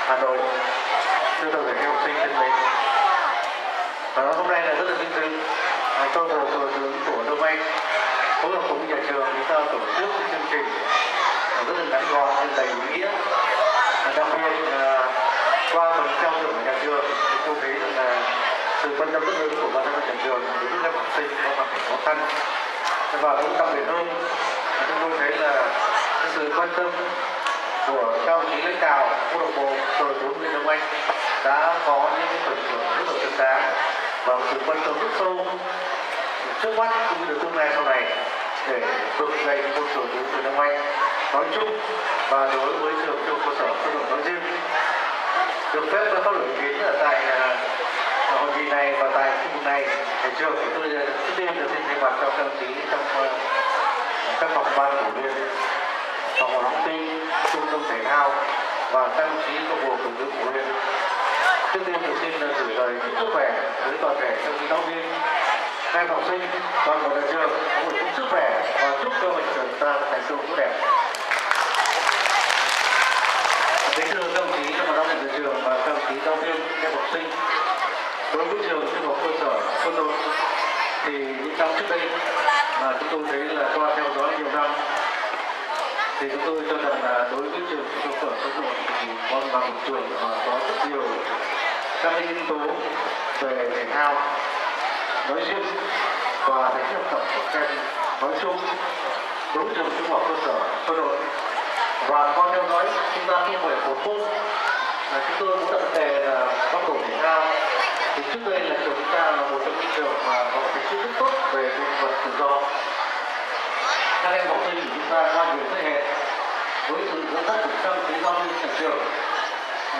Hà Nội, thưa toàn thể các học sinh thân mến. Hôm nay là rất là vinh dự, câu lạc bộ cờ tướng của Đông Anh phối hợp cùng nhà trường chúng ta tổ chức chương trình rất là ngắn gọn nhưng đầy ý nghĩa. Đặc biệt qua phần trao thưởng của nhà trường thì tôi thấy rằng là sự quan tâm rất lớn của ban giám hiệu nhà trường đối với các học sinh có hoàn cảnh khó khăn, và cũng đặc biệt hơn chúng tôi thấy là sự quan tâm của các đồng chí lãnh đạo câu lạc bộ cờ tướng huyện Đông Anh đã có những phần thưởng rất là xứng đáng và sự quan tâm rất sâu trước mắt cũng như được tương lai sau này để vực dậy môn cờ tướng huyện Đông Anh nói chung và đối với trường trung học cơ sở Xuân Hồng nói riêng. Được phép có phát biểu ý kiến ở tại hội nghị này và tại khu vực này, nhà trường thì tôi trước tiên được xin thay mặt cho các đồng chí trong các phòng ban của huyện, phòng hoạt động tinh, trung tâm thể thao và các đồng chí câu lạc bộ cờ tướng của huyện. Trước tiên tôi xin gửi lời chúc sức khỏe đến toàn thể các giáo viên, các em học sinh, toàn bộ nhà trường có một chút sức khỏe và chúc cho mình chúng ta thành công tốt đẹp. Kính thưa các đồng chí trong hoạt động nhà trường và các đồng chí giáo viên, các em học sinh, đối với trường trung học cơ sở Xuân Hồng thì những năm trước đây mà chúng tôi thấy là qua theo dõi nhiều năm thì chúng tôi cho rằng là đối với trường trung học cơ sở Xuân Hồng thì có một trường mà có rất nhiều các yếu tố về thể thao nói riêng và thành tích học tập của các em nói chung. Đối với trường trung học cơ sở Xuân Hồng và qua theo dõi chúng ta không phải một môn chúng tôi cũng đặt vấn đề là góc độ thể thao thì trước đây là trường chúng ta là một trong những trường mà có thành tích rất tốt về môn vật tự do. Các em học sinh của chúng ta qua nhiều thế hệ với sự dẫn dắt của các trí giáo viên nhà trường,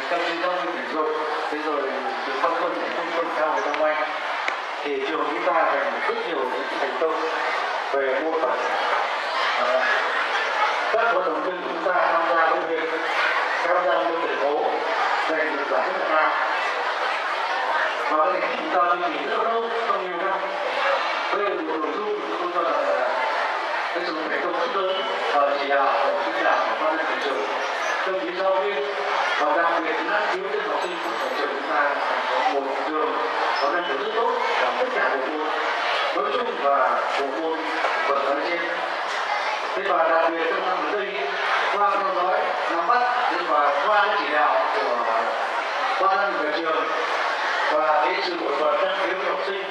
các trí giáo viên thể dục, thế rồi từ phong quân đến trung quân theo về Đông Anh thì trường chúng ta giành rất nhiều những thành công về môn vật. Các vận động viên chúng ta tham gia với huyện, tham gia với thành phố giành được giải rất là cao và cái thành tích chúng ta duy trì rất lâu trong nhiều năm. Đây là một nội dung tôi cho rằng là cái sự thành công rất lớn và chỉ đạo của chính đạo của ban giám hiệu trường, các đồng chí giáo viên và đặc biệt là cứu những học sinh của trường chúng ta có một trường có năng lực rất tốt ở tất cả bộ môn nói chung và bộ môn vật nói riêng. Thế và đặc biệt trong năm gần đây qua theo dõi nắm bắt và qua cái chỉ đạo của ban giám hiệu nhà trường và cái sự hỗ trợ năng khiếu học sinh,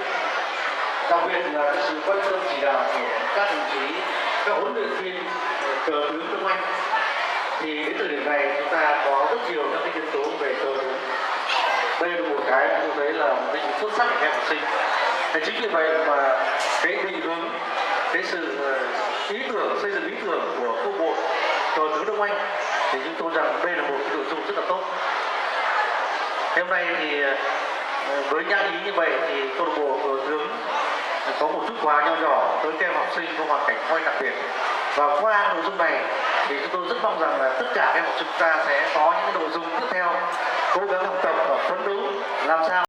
đặc biệt là cái sự quan tâm chỉ đạo của các đồng chí các huấn luyện viên cờ tướng Đông Anh thì đến thời điểm này chúng ta có rất nhiều các cái yếu tố về cờ tướng. Đây là một cái tôi thấy là một cái xuất sắc của các em học sinh. Thế chính vì vậy mà cái định hướng, cái sự ý tưởng xây dựng ý tưởng của câu lạc bộ cờ tướng Đông Anh thì chúng tôi rằng đây là một cái nội dung rất là tốt. Hôm nay thì với nhắc ý như vậy thì câu lạc bộ cờ tướng có một chút quà nho nhỏ tới các em học sinh có hoàn cảnh hơi đặc biệt, và qua nội dung này thì chúng tôi rất mong rằng là tất cả các em học sinh chúng ta sẽ có những nội dung tiếp theo cố gắng học tập và phấn đấu làm sao